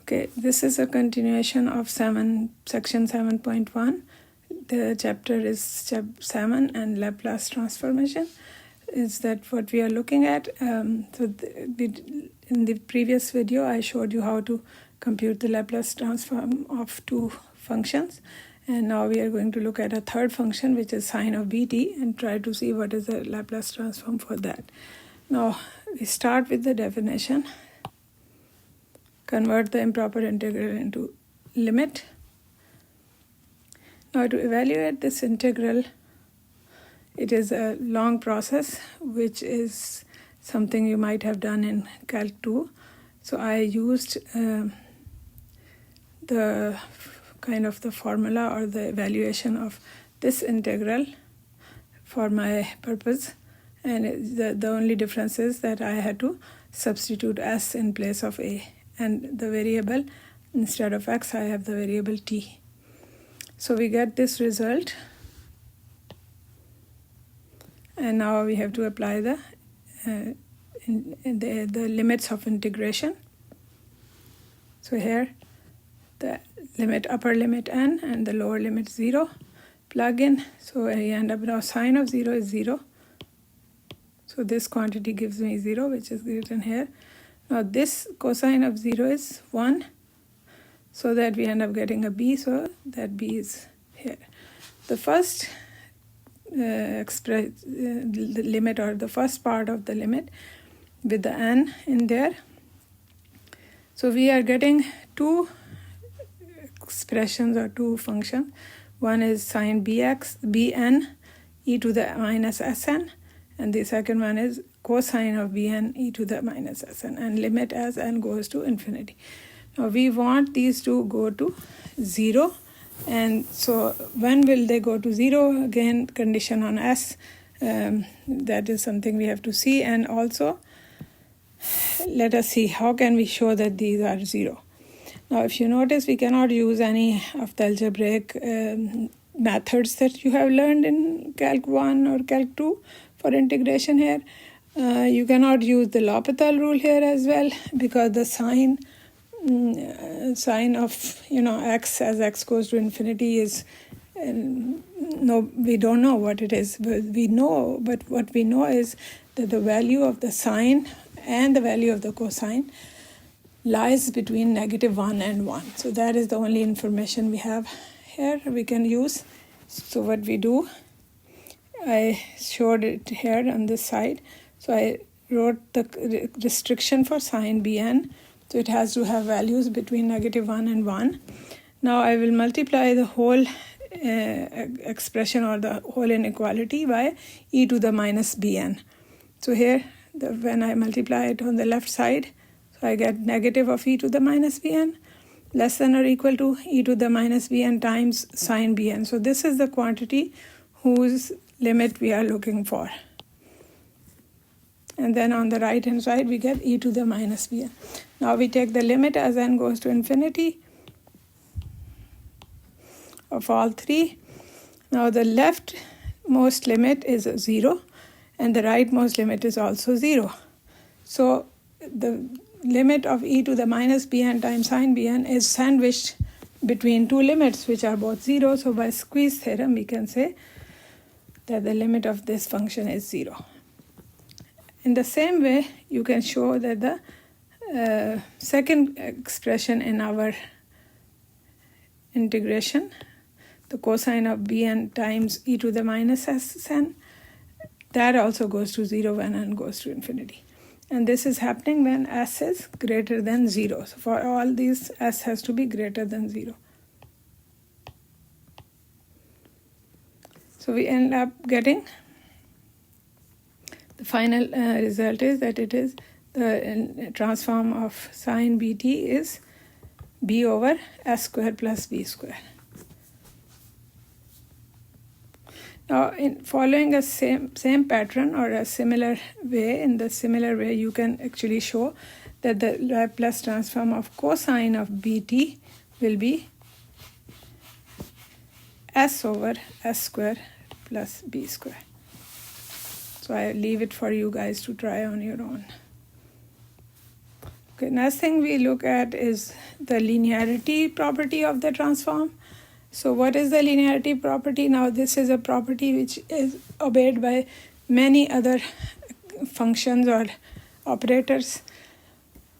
Okay, this is a continuation of section 7.1. The chapter is 7 and Laplace transformation. Is that what we are looking at? In the previous video, I showed you how to compute the Laplace transform of two functions. And now we are going to look at a third function, which is sine of bt, and try to see what is the Laplace transform for that. Now, we start with the definition. Convert the improper integral into limit. Now, to evaluate this integral, it is a long process, which is something you might have done in Calc 2. So I used the kind of the formula or the evaluation of this integral for my purpose. And the only difference is that I had to substitute s in place of a. And the variable, instead of x, I have the variable t. So we get this result. And now we have to apply the limits of integration. So here, the limit, upper limit n and the lower limit 0. Plug in. So I end up now sine of 0 is 0. So this quantity gives me 0, which is written here. Now this cosine of 0 is 1, so that we end up getting a b, so that b is here. The first the limit, or the first part of the limit with the n in there. So we are getting two expressions or two functions. One is sine bn e to the minus sn, and the second one is cosine of bn e to the minus sn, and limit as n goes to infinity. Now we want these to go to 0, and so when will they go to 0? Again, condition on s. That is something we have to see, and also let us see how can we show that these are 0. Now if you notice, we cannot use any of the algebraic methods that you have learned in Calc 1 or Calc 2 for integration here. You cannot use the L'Hopital rule here as well, because the sign of x as x goes to infinity is no, we don't know what it is. But what we know is that the value of the sine and the value of the cosine lies between -1 and 1. So that is the only information we have here we can use. So what we do, I showed it here on this side. So I wrote the restriction for sine bn. So it has to have values between -1 and 1. Now I will multiply the whole expression or the whole inequality by e to the minus bn. So here, when I multiply it on the left side, so I get negative of e to the minus bn less than or equal to e to the minus bn times sine bn. So this is the quantity whose limit we are looking for. And then on the right hand side, we get e to the minus bn. Now we take the limit as n goes to infinity of all three. Now the leftmost limit is 0, and the rightmost limit is also 0. So the limit of e to the minus bn times sine bn is sandwiched between two limits, which are both 0. So by squeeze theorem, we can say that the limit of this function is 0. In the same way, you can show that the second expression in our integration, the cosine of bn times e to the minus sn, that also goes to 0 when n goes to infinity. And this is happening when s is greater than 0. So for all these, s has to be greater than 0. So we end up getting the final result is that it is the transform of sine bt is b over s square plus b square. Now, in following a same pattern or a similar way, you can actually show that the Laplace transform of cosine of bt will be s over s square plus b square. So I leave it for you guys to try on your own. Okay, next thing we look at is the linearity property of the transform. So what is the linearity property? Now this is a property which is obeyed by many other functions or operators.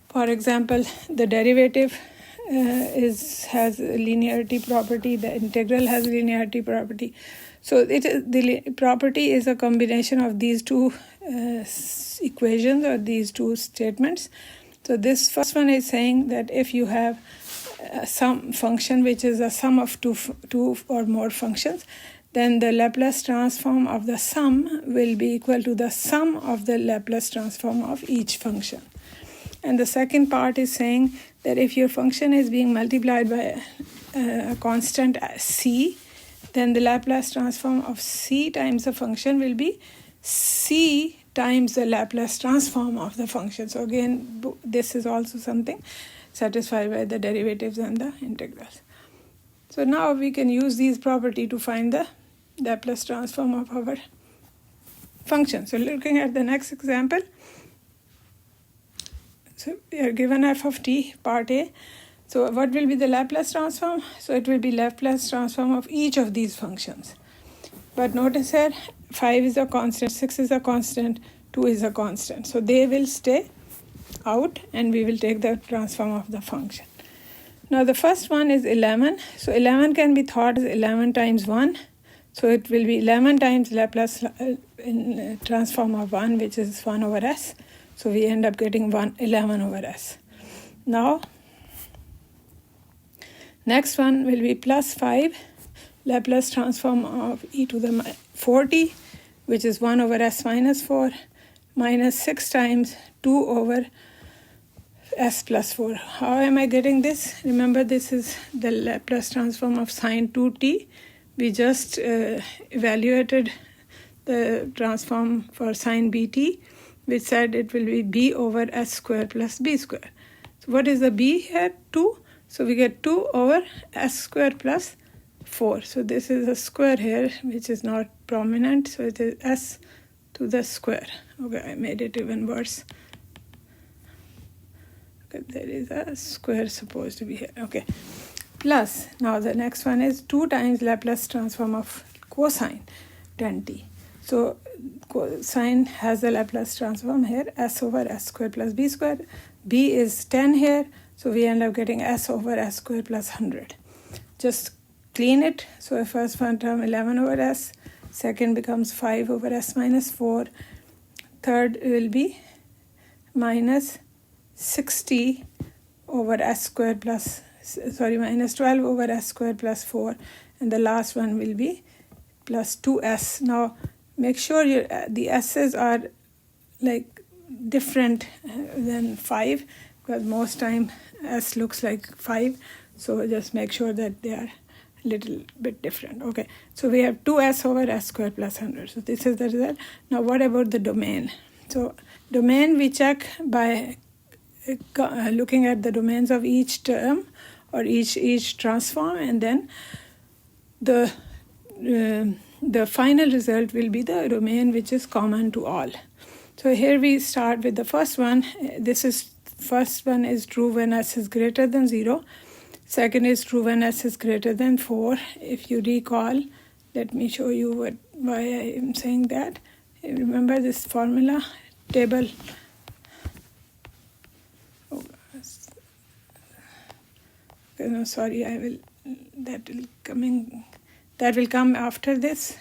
For example, the derivative has a linearity property, the integral has a linearity property. So the property is a combination of these two equations or these two statements. So this first one is saying that if you have some function which is a sum of two or more functions, then the Laplace transform of the sum will be equal to the sum of the Laplace transform of each function. And the second part is saying that if your function is being multiplied by a constant c, then the Laplace transform of c times the function will be c times the Laplace transform of the function. So again, this is also something satisfied by the derivatives and the integrals. So now we can use these property to find the Laplace transform of our function. So looking at the next example, so we are given f of t, part A. So what will be the Laplace transform? So it will be Laplace transform of each of these functions. But notice here, 5 is a constant, 6 is a constant, 2 is a constant. So they will stay out and we will take the transform of the function. Now the first one is 11. So 11 can be thought as 11 times 1. So it will be 11 times Laplace transform of 1, which is 1 over s. So we end up getting 11 over s. Now, next one will be plus 5, Laplace transform of e to the 40, which is 1 over s minus 4, minus 6 times 2 over s plus 4. How am I getting this? Remember, this is the Laplace transform of sine 2t. We just evaluated the transform for sine bt, which said it will be b over s square plus b square. So what is the b here? 2. So we get 2 over s square plus 4. So this is a square here, which is not prominent. So it is s to the square. Okay, I made it even worse. Okay, there is a square supposed to be here. Okay. Plus, now the next one is 2 times Laplace transform of cosine 10t. So cosine has the Laplace transform here, s over s square plus b square. B is 10 here, so we end up getting s over s square plus 100. Just clean it. So first one term 11 over s, second becomes 5 over s minus 4, third will be minus 60 over s square plus, minus 12 over s square plus 4, and the last one will be plus 2s. Now make sure the s's are like different than 5, because most time s looks like 5, so just make sure that they are a little bit different. Okay, so we have 2s over s square plus 100. So this is the result. Now what about the domain? So domain we check by looking at the domains of each term or each transform, and then the final result will be the domain which is common to all. So here we start with the first one. First one is true when s is greater than 0. Second is true when s is greater than 4. If you recall, let me show you why I am saying that. Remember this formula table. No, sorry, that will come after this.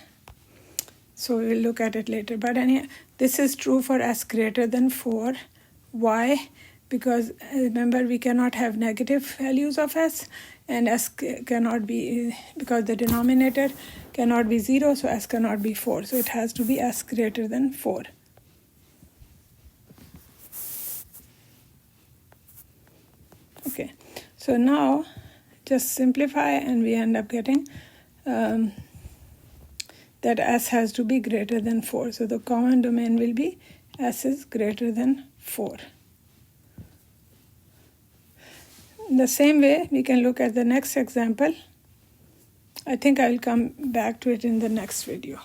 So we will look at it later. But anyhow, this is true for s greater than 4. Why? Because remember, we cannot have negative values of s, and s cannot be, because the denominator cannot be 0, so s cannot be 4. So it has to be s greater than 4. Okay, so now just simplify and we end up getting that s has to be greater than 4. So the common domain will be s is greater than 4. In the same way, we can look at the next example. I think I will come back to it in the next video.